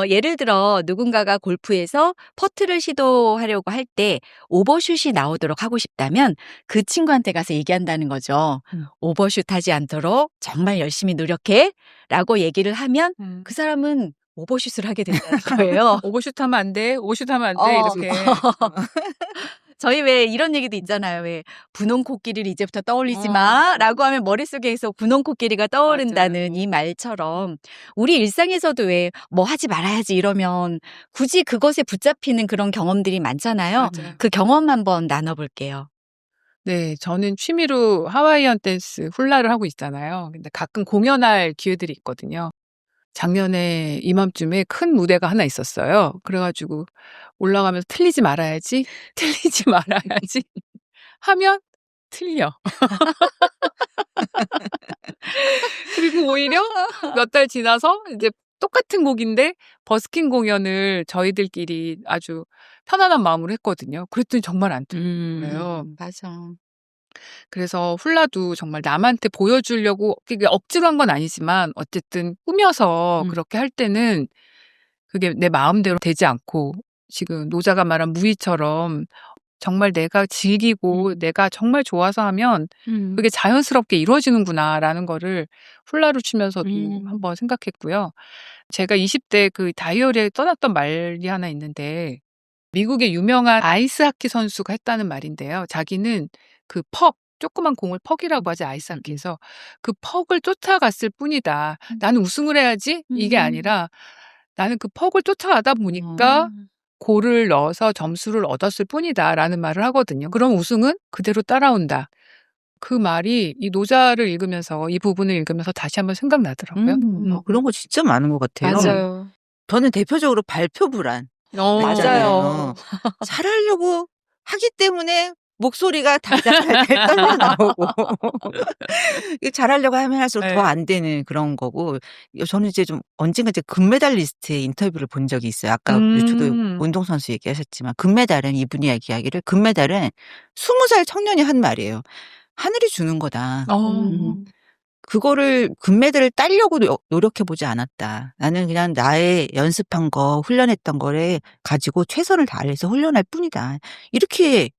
S1: 예를 들어 누군가가 골프에서 퍼트를 시도하려고 할 때 오버슛이 나오도록 하고 싶다면 그 친구한테 가서 얘기한다는 거죠. 오버슛 하지 않도록 정말 열심히 노력해 라고 얘기를 하면 그 사람은 오버슛을 하게 된다는 거예요.
S3: 오버슛 하면 안 돼. 오버슛 하면 안 돼.
S1: 어.
S3: 이렇게.
S1: 저희 왜 이런 얘기도 있잖아요. 왜 분홍 코끼리를 이제부터 떠올리지 마라고 하면 머릿속에서 분홍 코끼리가 떠오른다는 이 말처럼 우리 일상에서도 왜 뭐 하지 말아야지 이러면 굳이 그것에 붙잡히는 그런 경험들이 많잖아요.
S3: 맞아요.
S1: 그 경험 한번 나눠볼게요.
S3: 네, 저는 취미로 하와이안 댄스 훌라를 하고 있잖아요. 근데 가끔 공연할 기회들이 있거든요. 작년에 이맘쯤에 큰 무대가 하나 있었어요. 그래가지고 올라가면서 틀리지 말아야지, 틀리지 말아야지 하면 틀려. 그리고 오히려 몇 달 지나서 이제 똑같은 곡인데 버스킹 공연을 저희들끼리 아주 편안한 마음으로 했거든요. 그랬더니 정말 안 틀린 거예요.
S1: 맞아.
S3: 그래서 훌라도 정말 남한테 보여주려고 그게 억지로 한 건 아니지만 어쨌든 꾸며서 그렇게 할 때는 그게 내 마음대로 되지 않고 지금 노자가 말한 무의처럼 정말 내가 즐기고 내가 정말 좋아서 하면 그게 자연스럽게 이루어지는구나라는 거를 훌라로 치면서도 한번 생각했고요. 제가 20대 그 다이어리에 떠났던 말이 하나 있는데 미국의 유명한 아이스하키 선수가 했다는 말인데요. 자기는 그 조그만 공을 퍽이라고 하지 아이스하키에서 그 퍽을 쫓아갔을 뿐이다. 나는 우승을 해야지 이게 아니라 나는 그 퍽을 쫓아가다 보니까 골을 넣어서 점수를 얻었을 뿐이다라는 말을 하거든요. 그럼 우승은 그대로 따라온다. 그 말이 이 노자를 읽으면서 이 부분을 읽으면서 다시 한번 생각나더라고요.
S2: 그런 거 진짜 많은 것 같아요.
S1: 맞아요.
S2: 저는 대표적으로 발표 불안.
S1: 맞아요.
S2: 있잖아요. 잘하려고 하기 때문에 목소리가 달달달달 떨려 나오고 잘하려고 하면 할수록
S3: 네.
S2: 더 안 되는 그런 거고 저는 이제 좀 언젠가 이제 금메달리스트의 인터뷰를 본 적이 있어요. 아까 저도 운동선수 얘기하셨지만 금메달은 이분이 이야기하기를 금메달은 20살 청년이 한 말이에요. 하늘이 주는 거다. 그거를 금메달을 따려고 노력해보지 않았다. 나는 그냥 나의 연습한 거, 훈련했던 거를 가지고 최선을 다해서 훈련할 뿐이다. 이렇게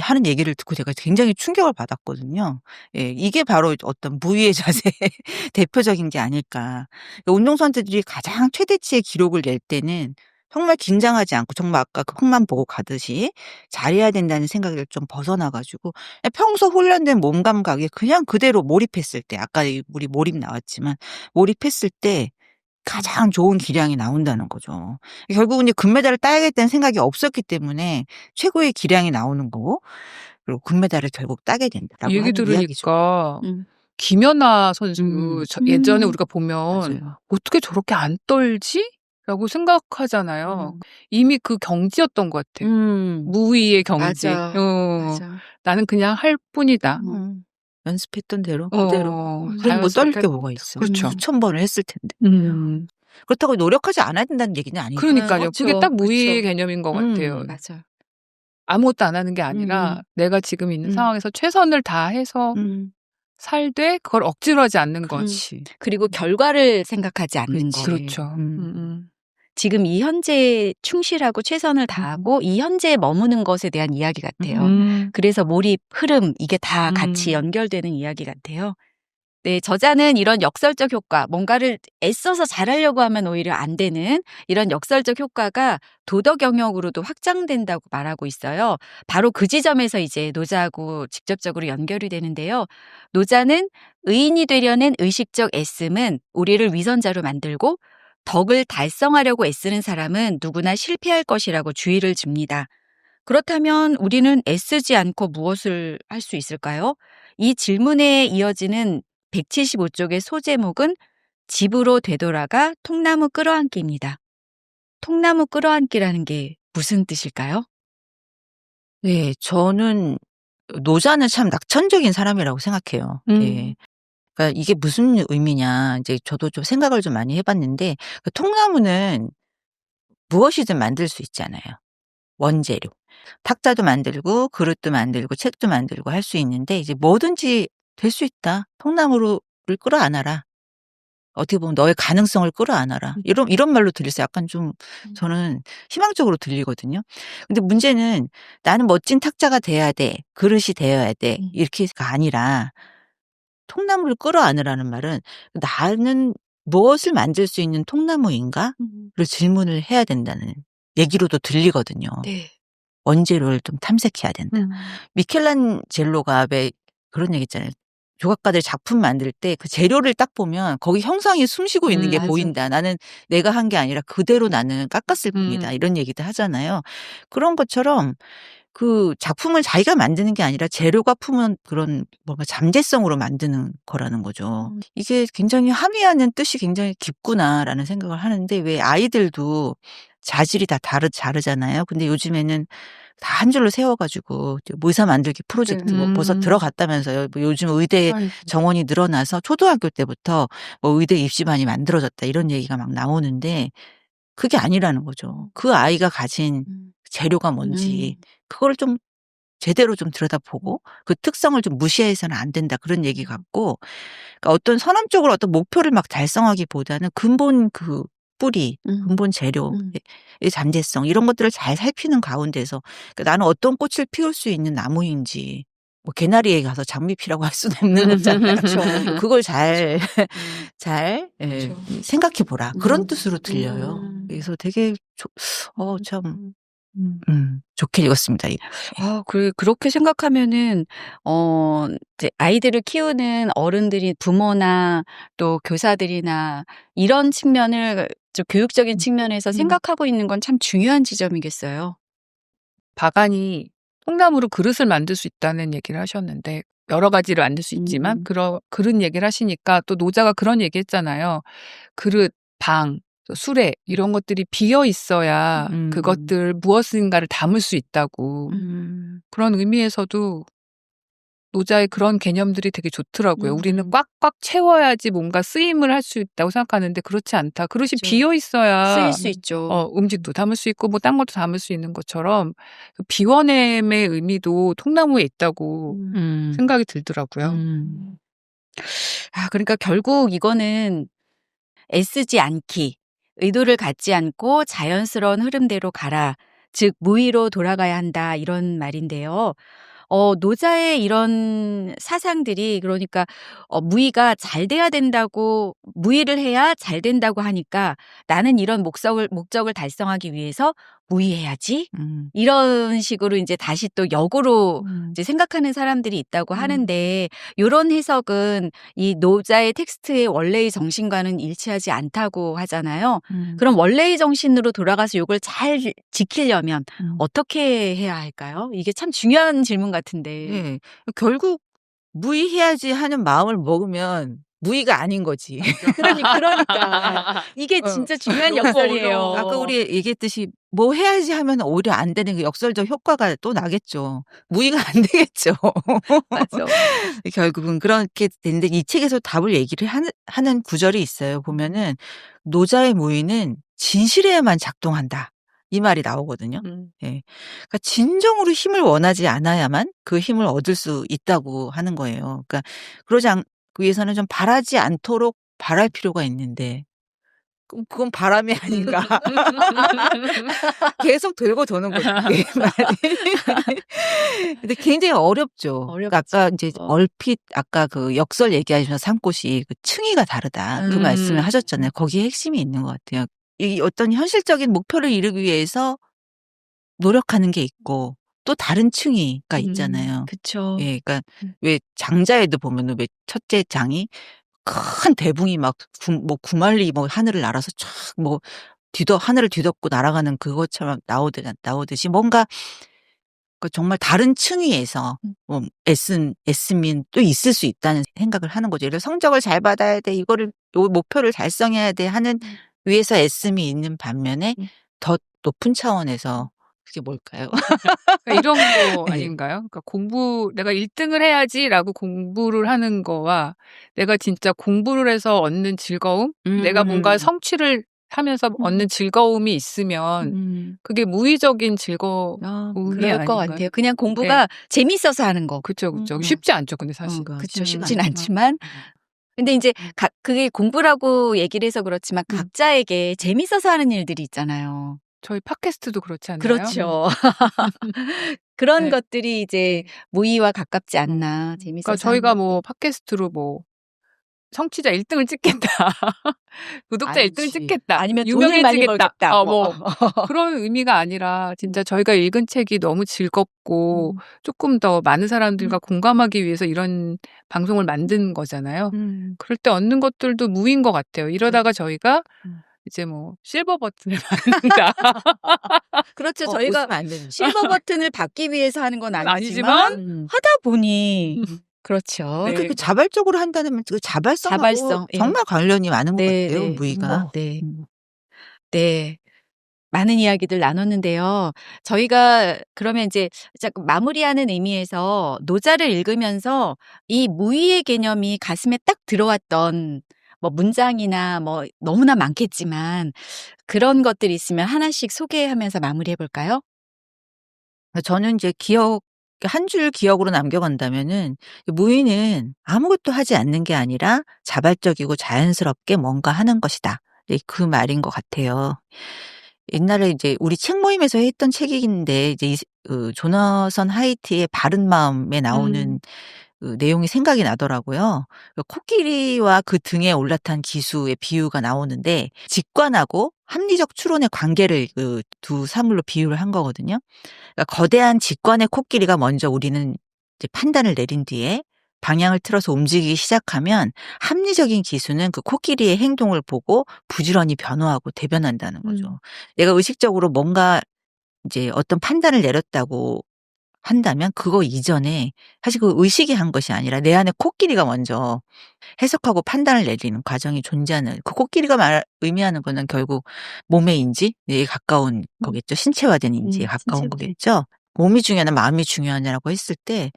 S2: 하는 얘기를 듣고 제가 굉장히 충격을 받았거든요. 예, 이게 바로 어떤 무위의 자세의 대표적인 게 아닐까. 운동선수들이 가장 최대치의 기록을 낼 때는 정말 긴장하지 않고 정말 아까 그 흙만 보고 가듯이 잘해야 된다는 생각을 좀 벗어나가지고 평소 훈련된 몸 감각에 그냥 그대로 몰입했을 때 아까 우리 몰입 나왔지만 몰입했을 때 가장 좋은 기량이 나온다는 거죠. 결국은 이제 금메달을 따야겠다는 생각이 없었기 때문에 최고의 기량이 나오는 거고 그리고 금메달을 결국 따게 된다라고
S3: 얘기
S2: 하는 이야기죠.
S3: 들으니까 김연아 선수 예전에 우리가 보면
S2: 맞아요.
S3: 어떻게 저렇게 안 떨지? 라고 생각하잖아요. 이미 그 경지였던 것 같아. 무위의 경지.
S1: 맞아.
S3: 나는 그냥 할 뿐이다.
S2: 연습했던 대로 그대로. 그럼 뭐
S3: 자연스럽게
S2: 떨릴 게
S3: 할
S2: 뭐가
S3: 뿐이다.
S2: 있어.
S3: 그렇죠.
S2: 수천 번을 했을 텐데. 그렇다고 노력하지 않아야 된다는 얘기는 아니고.
S3: 그러니까요.
S1: 그렇죠.
S3: 그게 딱 무위의
S1: 그렇죠.
S3: 개념인 것 같아요.
S1: 맞아.
S3: 아무것도 안 하는 게 아니라 내가 지금 있는 상황에서 최선을 다해서 살되 그걸 억지로 하지 않는 것.
S2: 그렇지.
S1: 그리고 결과를 생각하지 않는 거.
S3: 그렇죠.
S1: 지금 이 현재에 충실하고 최선을 다하고 이 현재에 머무는 것에 대한 이야기 같아요. 그래서 몰입, 흐름 이게 다 같이 연결되는 이야기 같아요. 네, 저자는 이런 역설적 효과, 뭔가를 애써서 잘하려고 하면 오히려 안 되는 이런 역설적 효과가 도덕 영역으로도 확장된다고 말하고 있어요. 바로 그 지점에서 이제 노자하고 직접적으로 연결이 되는데요. 노자는 의인이 되려는 의식적 애씀은 우리를 위선자로 만들고 덕을 달성하려고 애쓰는 사람은 누구나 실패할 것이라고 주의를 줍니다. 그렇다면 우리는 애쓰지 않고 무엇을 할 수 있을까요? 이 질문에 이어지는 175쪽의 소제목은 집으로 되돌아가 통나무 끌어안기입니다. 통나무 끌어안기라는 게 무슨 뜻일까요?
S2: 네, 저는 노자는 참 낙천적인 사람이라고 생각해요. 예. 그러니까 이게 무슨 의미냐 이제 저도 좀 생각을 좀 많이 해봤는데 그 통나무는 무엇이든 만들 수 있잖아요. 원재료. 탁자도 만들고 그릇도 만들고 책도 만들고 할 수 있는데 이제 뭐든지 될 수 있다. 통나무를 끌어안아라. 어떻게 보면 너의 가능성을 끌어안아라. 이런 말로 들려서 약간 좀 저는 희망적으로 들리거든요. 근데 문제는 나는 멋진 탁자가 돼야 돼. 그릇이 되어야 돼. 이렇게가 아니라 통나무를 끌어안으라는 말은 나는 무엇을 만들 수 있는 통나무인가? 를 질문을 해야 된다는 얘기로도 들리거든요.
S1: 네.
S2: 원재료를 좀 탐색해야 된다. 미켈란젤로가 왜 그런 얘기 있잖아요. 조각가들 작품 만들 때 그 재료를 딱 보면 거기 형상이 숨쉬고 있는 게
S3: 맞아.
S2: 보인다. 나는 내가 한 게 아니라 그대로 나는 깎았을 뿐이다. 이런 얘기도 하잖아요. 그런 것처럼 그 작품을 자기가 만드는 게 아니라 재료가 품은 그런 뭔가 잠재성으로 만드는 거라는 거죠. 이게 굉장히 함의하는 뜻이 굉장히 깊구나라는 생각을 하는데 왜 아이들도 자질이 다 다르잖아요. 근데 요즘에는 다 한 줄로 세워가지고 모사 만들기 프로젝트 뭐 벌써 들어갔다면서요. 뭐 요즘 의대
S3: 아이고.
S2: 정원이 늘어나서 초등학교 때부터 뭐 의대 입시반이 만들어졌다 이런 얘기가 막 나오는데 그게 아니라는 거죠. 그 아이가 가진 재료가 뭔지 그걸 좀 제대로 좀 들여다보고 그 특성을 좀 무시해서는 안 된다 그런 얘기 같고 그러니까 어떤 선언적으로 어떤 목표를 막 달성하기보다는 근본 그 뿌리, 근본 재료의 잠재성 이런 것들을 잘 살피는 가운데서 그러니까 나는 어떤 꽃을 피울 수 있는 나무인지 뭐 개나리에 가서 장미피라고 할 수는 없는 거잖아요. 그걸 잘 예, 생각해 보라. 그런 뜻으로 들려요. 그래서 되게 참 좋게 읽었습니다. 이거.
S1: 그렇게 생각하면은, 이제 아이들을 키우는 어른들이 부모나 또 교사들이나 이런 측면을 좀 교육적인 측면에서 생각하고 있는 건 참 중요한 지점이겠어요.
S3: 바간이 통나무로 그릇을 만들 수 있다는 얘기를 하셨는데 여러 가지를 만들 수 있지만 그런 얘기를 하시니까 또 노자가 그런 얘기 했잖아요. 그릇, 방, 또 수레 이런 것들이 비어 있어야 그것들 무엇인가를 담을 수 있다고. 그런 의미에서도 노자의 그런 개념들이 되게 좋더라고요. 우리는 꽉꽉 채워야지 뭔가 쓰임을 할 수 있다고 생각하는데 그렇지 않다. 그릇이
S1: 그렇죠.
S3: 비어 있어야
S1: 쓰일 수 있죠.
S3: 음식도 담을 수 있고 뭐 딴 것도 담을 수 있는 것처럼 그 비워냄의 의미도 통나무에 있다고 생각이 들더라고요.
S1: 그러니까 결국 이거는 애쓰지 않기, 의도를 갖지 않고 자연스러운 흐름대로 가라. 즉 무의로 돌아가야 한다 이런 말인데요. 노자의 이런 사상들이 그러니까 무의가 잘 돼야 된다고 무의를 해야 잘 된다고 하니까 나는 이런 목적을 달성하기 위해서 무의해야지. 이런 식으로 이제 다시 또 역으로 이제 생각하는 사람들이 있다고 하는데 요런 해석은 이 노자의 텍스트의 원래의 정신과는 일치하지 않다고 하잖아요. 그럼 원래의 정신으로 돌아가서 요걸 잘 지키려면 어떻게 해야 할까요? 이게 참 중요한 질문 같은데.
S2: 예. 결국 무의해야지 하는 마음을 먹으면 무의가 아닌 거지.
S1: 그러니까. 이게 진짜 중요한
S3: 너무
S1: 역설이에요.
S3: 어려워.
S2: 아까 우리 얘기했듯이 뭐 해야지 하면 오히려 안 되는 그 역설적 효과가 또 나겠죠. 무의가 안 되겠죠.
S1: 맞아.
S2: 결국은 그렇게 되는데 이 책에서 답을 얘기를 하는 구절이 있어요. 보면은 노자의 무의는 진실에만 작동한다. 이 말이 나오거든요. 예. 그러니까 진정으로 힘을 원하지 않아야만 그 힘을 얻을 수 있다고 하는 거예요. 그러니까 그러지 않기 위해서는 좀 바라지 않도록 바랄 필요가 있는데 그럼 그건 바람이 아닌가. 계속 돌고 도는 거죠. 이 말이. 근데 굉장히 어렵죠. 그러니까 아까 이제 얼핏 아까 그 역설 얘기하시면서 산꽃이 그 층위가 다르다. 그 말씀을 하셨잖아요. 거기에 핵심이 있는 것 같아요. 이 어떤 현실적인 목표를 이루기 위해서 노력하는 게 있고 또 다른 층위가 있잖아요.
S1: 그쵸.
S2: 예, 그러니까 왜 장자에도 보면은 왜 첫째 장이 큰 대붕이 막 구말리 뭐 하늘을 날아서 쫙 뭐 하늘을 뒤덮고 날아가는 그것처럼 나오듯이 뭔가 그 정말 다른 층위에서 뭐 애씀인 또 있을 수 있다는 생각을 하는 거죠. 예를 들어 성적을 잘 받아야 돼. 요 목표를 달성해야 돼 하는 위에서 애씀이 있는 반면에 더 높은 차원에서 그게 뭘까요?
S3: 그러니까 이런 거
S2: 네.
S3: 아닌가요? 그러니까 내가 1등을 해야지라고 공부를 하는 거와 내가 진짜 공부를 해서 얻는 즐거움, 내가 뭔가 성취를 하면서 얻는 즐거움이 있으면 그게 무의적인 즐거움이
S1: 그럴 것
S3: 아닌가요?
S1: 같아요. 그냥
S3: 네.
S1: 공부가 재밌어서 하는 거.
S3: 그쵸. 쉽지 않죠, 근데 사실.
S1: 그쵸.
S2: 쉽지가
S1: 쉽진
S2: 않지만.
S1: 않지만. 근데 이제 그게 공부라고 얘기를 해서 그렇지만 각자에게 재밌어서 하는 일들이 있잖아요.
S3: 저희 팟캐스트도 그렇지 않나요?
S1: 그렇죠. 그런
S3: 네.
S1: 것들이 이제 무의와 가깝지 않나. 재밌어서
S3: 그러니까 저희가
S1: 하는
S3: 뭐
S1: 것들.
S3: 팟캐스트로 뭐 성취자 1등을 찍겠다. 구독자 1등을
S1: 아니지.
S3: 찍겠다.
S1: 아니면 돈을 많이
S3: 유명해지겠다.
S1: 벌겠다.
S3: 뭐 그런 의미가 아니라 진짜 저희가 읽은 책이 너무 즐겁고 조금 더 많은 사람들과 공감하기 위해서 이런 방송을 만든 거잖아요. 그럴 때 얻는 것들도 무의인 것 같아요. 이러다가 저희가 이제 뭐 실버 버튼을 받는다.
S1: 그렇죠. 저희가
S2: 웃으면 안 되는.
S1: 실버 버튼을 받기 위해서 하는 건 아니지만
S3: 아니지만
S1: 하다 보니 그렇죠.
S3: 네.
S2: 그렇게 자발적으로 한다면 그 자발성하고
S1: 자발성, 예.
S2: 정말 관련이 많은 것
S1: 네,
S2: 같아요.
S1: 네.
S2: 무의가.
S1: 네. 네. 많은 이야기들 나눴는데요. 저희가 그러면 이제 자꾸 마무리하는 의미에서 노자를 읽으면서 이 무의의 개념이 가슴에 딱 들어왔던 뭐 문장이나 뭐 너무나 많겠지만 그런 것들이 있으면 하나씩 소개하면서 마무리해 볼까요?
S2: 저는 이제 한 줄 기억으로 남겨간다면은 무의는 아무것도 하지 않는 게 아니라 자발적이고 자연스럽게 뭔가 하는 것이다. 네, 그 말인 것 같아요. 옛날에 이제 우리 책 모임에서 했던 책인데 이제 조나선 하이트의 바른 마음에 나오는 그 내용이 생각이 나더라고요. 그 코끼리와 그 등에 올라탄 기수의 비유가 나오는데 직관하고 합리적 추론의 관계를 그 두 사물로 비유를 한 거거든요. 그러니까 거대한 직관의 코끼리가 먼저 우리는 이제 판단을 내린 뒤에 방향을 틀어서 움직이기 시작하면 합리적인 기수는 그 코끼리의 행동을 보고 부지런히 변호하고 대변한다는 거죠. 내가 의식적으로 뭔가 이제 어떤 판단을 내렸다고 한다면 그거 이전에 사실 그 의식이 한 것이 아니라 내 안에 코끼리가 먼저 해석하고 판단을 내리는 과정이 존재하는 그 코끼리가 의미하는 거는 결국 몸의 인지에 가까운 거겠죠. 신체화된 인지에 가까운
S1: 신체화된.
S2: 거겠죠. 몸이 중요하나 마음이 중요하냐라고 했을 때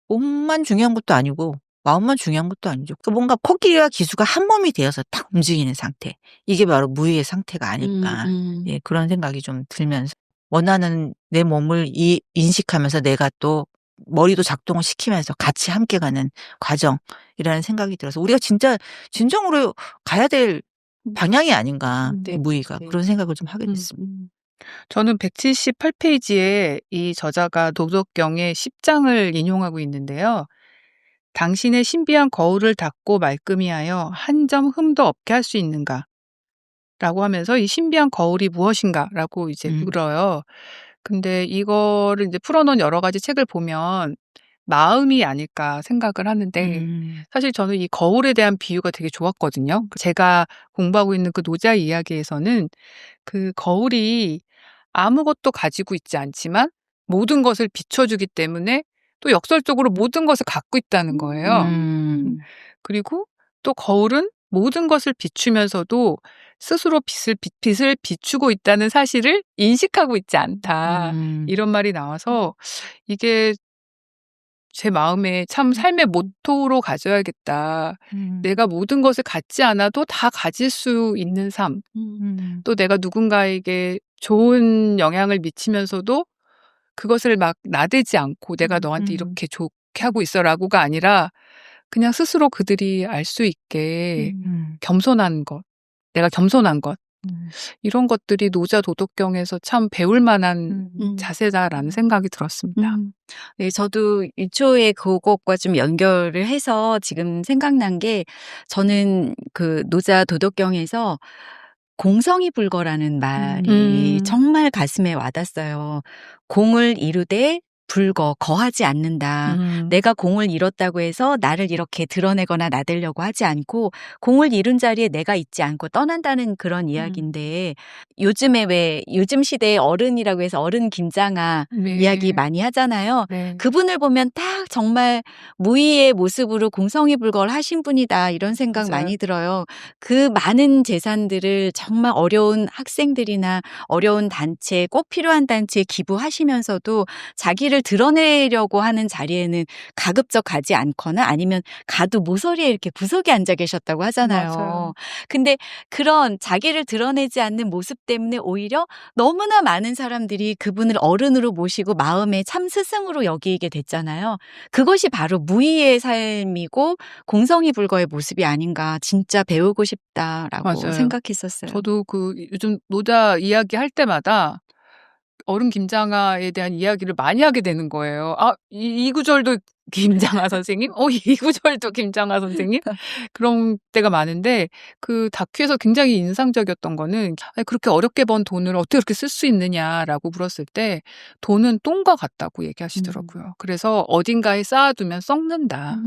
S2: 몸만 중요한 것도 아니고 마음만 중요한 것도 아니죠. 그 뭔가 코끼리와 기수가 한 몸이 되어서 딱 움직이는 상태. 이게 바로 무의의 상태가 아닐까. 예, 그런 생각이 좀 들면서 원하는 내 몸을 인식하면서 내가 또 머리도 작동을 시키면서 같이 함께 가는 과정이라는 생각이 들어서 우리가 진짜 진정으로 가야 될 방향이 아닌가.
S1: 네.
S2: 무의가.
S1: 네.
S2: 그런 생각을 좀 하게 됐습니다.
S3: 저는 178페이지에 이 저자가 도덕경의 10장을 인용하고 있는데요. 당신의 신비한 거울을 닫고 말끔히 하여 한 점 흠도 없게 할 수 있는가? 라고 하면서 이 신비한 거울이 무엇인가? 라고 이제 물어요. 근데 이거를 이제 풀어놓은 여러 가지 책을 보면 마음이 아닐까 생각을 하는데 사실 저는 이 거울에 대한 비유가 되게 좋았거든요. 제가 공부하고 있는 그 노자 이야기에서는 그 거울이 아무것도 가지고 있지 않지만 모든 것을 비춰주기 때문에 또 역설적으로 모든 것을 갖고 있다는 거예요. 그리고 또 거울은 모든 것을 비추면서도 스스로 빛을 비추고 있다는 사실을 인식하고 있지 않다. 이런 말이 나와서 이게 제 마음에 참 삶의 모토로 가져야겠다. 내가 모든 것을 갖지 않아도 다 가질 수 있는 삶. 또 내가 누군가에게 좋은 영향을 미치면서도 그것을 막 나대지 않고 내가 너한테 이렇게 좋게 하고 있어라고가 아니라 그냥 스스로 그들이 알 수 있게 겸손한 것, 내가 겸손한 것, 이런 것들이 노자 도덕경에서 참 배울 만한 자세다라는 생각이 들었습니다.
S1: 네, 저도 일초에 그것과 좀 연결을 해서 지금 생각난 게 저는 그 노자 도덕경에서 공성이 불거라는 말이 정말 가슴에 와닿았어요. 공을 이루되 거하지 않는다. 내가 공을 잃었다고 해서 나를 이렇게 드러내거나 나대려고 하지 않고 공을 잃은 자리에 내가 있지 않고 떠난다는 그런 이야기인데 요즘에 왜 요즘 시대의 어른이라고 해서 어른 김장하
S3: 네.
S1: 이야기 많이 하잖아요.
S3: 네.
S1: 그분을 보면 딱 정말 무의의 모습으로 공성이불거하신 분이다 이런 생각
S3: 맞아요.
S1: 많이 들어요. 그 많은 재산들을 정말 어려운 학생들이나 어려운 단체, 꼭 필요한 단체에 기부하시면서도 자기를 드러내려고 하는 자리에는 가급적 가지 않거나 아니면 가도 모서리에 이렇게 구석에 앉아 계셨다고 하잖아요.
S3: 맞아요.
S1: 근데 그런 자기를 드러내지 않는 모습 때문에 오히려 너무나 많은 사람들이 그분을 어른으로 모시고 마음의 참 스승으로 여기게 됐잖아요. 그것이 바로 무의의 삶이고 공성이불거의 모습이 아닌가 진짜 배우고 싶다라고
S3: 맞아요.
S1: 생각했었어요.
S3: 저도 그 요즘 노자 이야기할 때마다 어른 김장하에 대한 이야기를 많이 하게 되는 거예요. 아, 이 구절도 김장하 선생님? 이 구절도 김장하 선생님? 그런 때가 많은데 그 다큐에서 굉장히 인상적이었던 거는 아니, 그렇게 어렵게 번 돈을 어떻게 그렇게 쓸 수 있느냐라고 물었을 때 돈은 똥과 같다고 얘기하시더라고요. 그래서 어딘가에 쌓아두면 썩는다.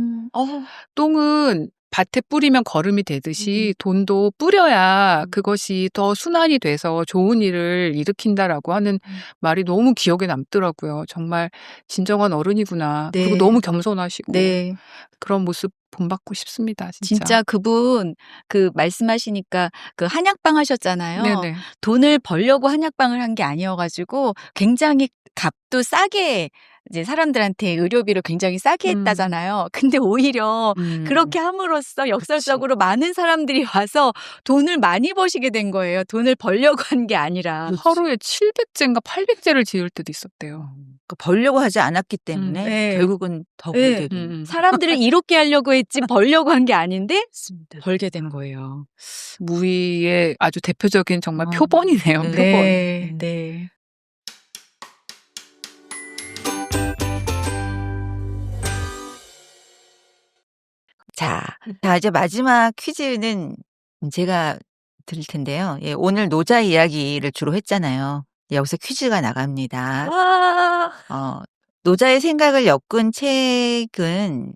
S3: 똥은 밭에 뿌리면 거름이 되듯이 돈도 뿌려야 그것이 더 순환이 돼서 좋은 일을 일으킨다라고 하는 말이 너무 기억에 남더라고요. 정말 진정한 어른이구나.
S1: 네.
S3: 그리고 너무 겸손하시고
S1: 네.
S3: 그런 모습 본받고 싶습니다. 진짜.
S1: 진짜 그분 그 말씀하시니까 그 한약방 하셨잖아요.
S3: 네네.
S1: 돈을 벌려고 한약방을 한 게 아니어가지고 굉장히 값도 싸게 이제 사람들한테 의료비를 굉장히 싸게 했다잖아요. 근데 오히려 그렇게 함으로써 역설적으로 많은 사람들이 와서 돈을 많이 버시게 된 거예요. 돈을 벌려고 한 게 아니라.
S3: 하루에 700제인가 800제를 지을 때도 있었대요.
S2: 그러니까 벌려고 하지 않았기 때문에
S1: 네.
S2: 결국은 더
S1: 네.
S2: 벌게 되는.
S1: 사람들을 이롭게 하려고 했지 벌려고 한 게 아닌데 벌게 된 거예요.
S3: 무의의 아주 대표적인 정말 표본이네요.
S2: 네.
S3: 표본.
S1: 네. 네.
S2: 자, 이제 마지막 퀴즈는 제가 드릴 텐데요. 예, 오늘 노자 이야기를 주로 했잖아요. 여기서 퀴즈가 나갑니다.
S1: 와.
S2: 노자의 생각을 엮은 책은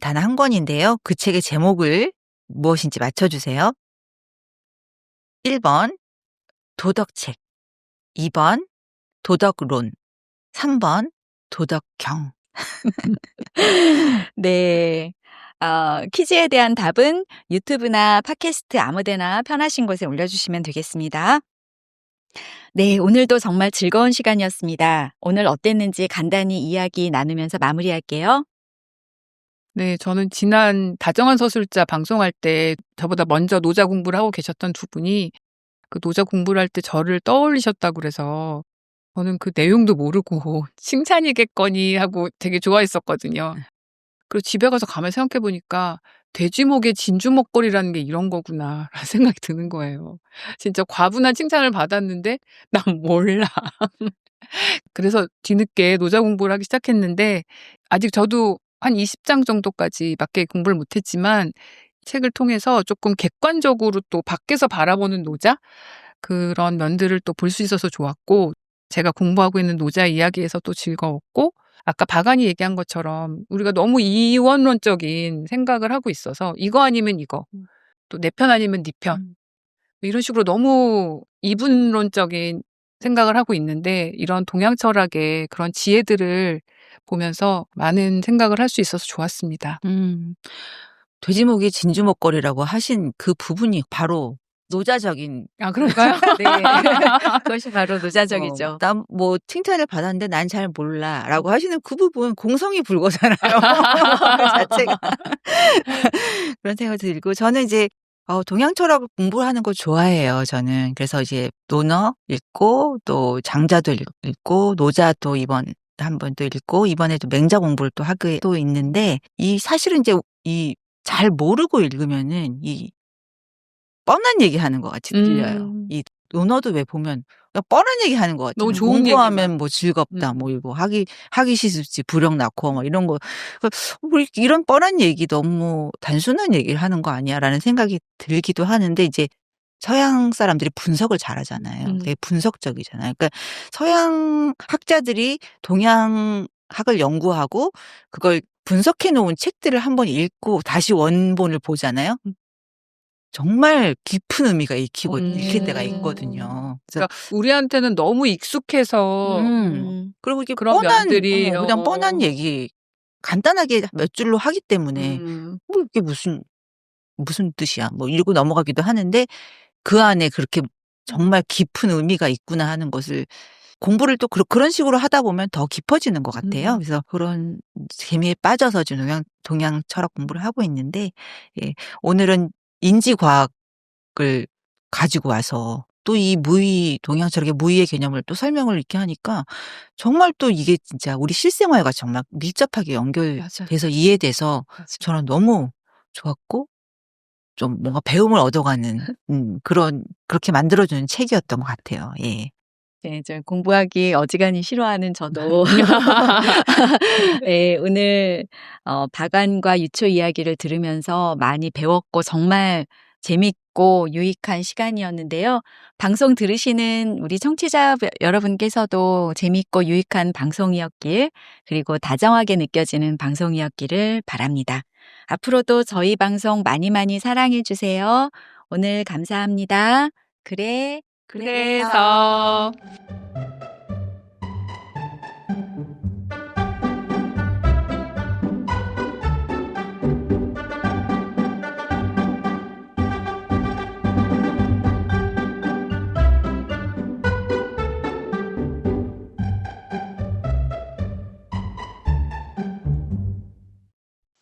S2: 단 한 권인데요. 그 책의 제목을 무엇인지 맞춰주세요. 1번 도덕책, 2번 도덕론, 3번 도덕경.
S1: 네. 퀴즈에 대한 답은 유튜브나 팟캐스트 아무데나 편하신 곳에 올려주시면 되겠습니다. 네, 오늘도 정말 즐거운 시간이었습니다. 오늘 어땠는지 간단히 이야기 나누면서 마무리할게요.
S3: 네, 저는 지난 다정한 서술자 방송할 때 저보다 먼저 노자 공부를 하고 계셨던 두 분이 그 노자 공부를 할 때 저를 떠올리셨다고 그래서 저는 그 내용도 모르고 칭찬이겠거니 하고 되게 좋아했었거든요. 그리고 집에 가서 가만히 생각해 보니까 돼지목에 진주 먹거리라는 게 이런 거구나라는 생각이 드는 거예요. 진짜 과분한 칭찬을 받았는데 난 몰라. 그래서 뒤늦게 노자 공부를 하기 시작했는데 아직 저도 한 20장 정도까지밖에 공부를 못했지만 책을 통해서 조금 객관적으로 또 밖에서 바라보는 노자 그런 면들을 또 볼 수 있어서 좋았고 제가 공부하고 있는 노자 이야기에서 또 즐거웠고 아까 박안이 얘기한 것처럼 우리가 너무 이원론적인 생각을 하고 있어서 이거 아니면 이거 또 내 편 아니면 네 편 이런 식으로 너무 이분론적인 생각을 하고 있는데 이런 동양 철학의 그런 지혜들을 보면서 많은 생각을 할 수 있어서 좋았습니다.
S2: 돼지목이 진주 먹거리라고 하신 그 부분이 바로 노자적인.
S3: 아, 그런가요?
S1: 네. 그것이 바로 노자적이죠.
S2: 난 뭐 칭찬을 받았는데 난 잘 몰라라고 하시는 그 부분 공성이 불거잖아요. 그 자체가. 그런 생각이 들고 저는 이제 동양 철학을 공부하는 걸 좋아해요. 저는 그래서 이제 논어 읽고 또 장자도 읽고 노자도 이번 한 번 또 읽고 이번에도 맹자 공부를 또 하고 또 있는데 이 사실은 이제 이 잘 모르고 읽으면은 이 뻔한 얘기하는 것 같이 들려요. 이 논어도 왜 보면 그냥 뻔한 얘기하는 것 같아요.
S3: 너무 좋은
S2: 공부하면
S3: 얘기만.
S2: 뭐 즐겁다, 뭐 이거 하기 싫지 부력 낳고 뭐 이런 거 이런 뻔한 얘기 너무 단순한 얘기를 하는 거 아니야라는 생각이 들기도 하는데 이제 서양 사람들이 분석을 잘하잖아요. 되게 분석적이잖아요. 그러니까 서양 학자들이 동양 학을 연구하고 그걸 분석해 놓은 책들을 한번 읽고 다시 원본을 보잖아요. 정말 깊은 의미가 읽힐 때가 있거든요. 그래서
S3: 그러니까 우리한테는 너무 익숙해서
S2: 그리고 이게
S3: 그런 면들이
S2: 그냥 뻔한 얘기 간단하게 몇 줄로 하기 때문에 뭐 이게 무슨 뜻이야. 뭐 읽고 넘어가기도 하는데 그 안에 그렇게 정말 깊은 의미가 있구나 하는 것을 공부를 또 그런 식으로 하다 보면 더 깊어지는 것 같아요. 그래서 그런 재미에 빠져서 지금 동양 철학 공부를 하고 있는데 예, 오늘은 인지과학을 가지고 와서 또 이 동양 철학의 무의의 개념을 또 설명을 이렇게 하니까 정말 또 이게 진짜 우리 실생활과 정말 밀접하게 연결돼서 이해돼서 저는 너무 좋았고 좀 뭔가 배움을 얻어가는 그렇게 만들어주는 책이었던 것 같아요. 예.
S1: 네, 저 공부하기 어지간히 싫어하는 저도 네, 오늘 박완과 유초 이야기를 들으면서 많이 배웠고 정말 재밌고 유익한 시간이었는데요. 방송 들으시는 우리 청취자 여러분께서도 재밌고 유익한 방송이었길, 그리고 다정하게 느껴지는 방송이었기를 바랍니다. 앞으로도 저희 방송 많이 많이 사랑해 주세요. 오늘 감사합니다. 그래서
S3: 그래서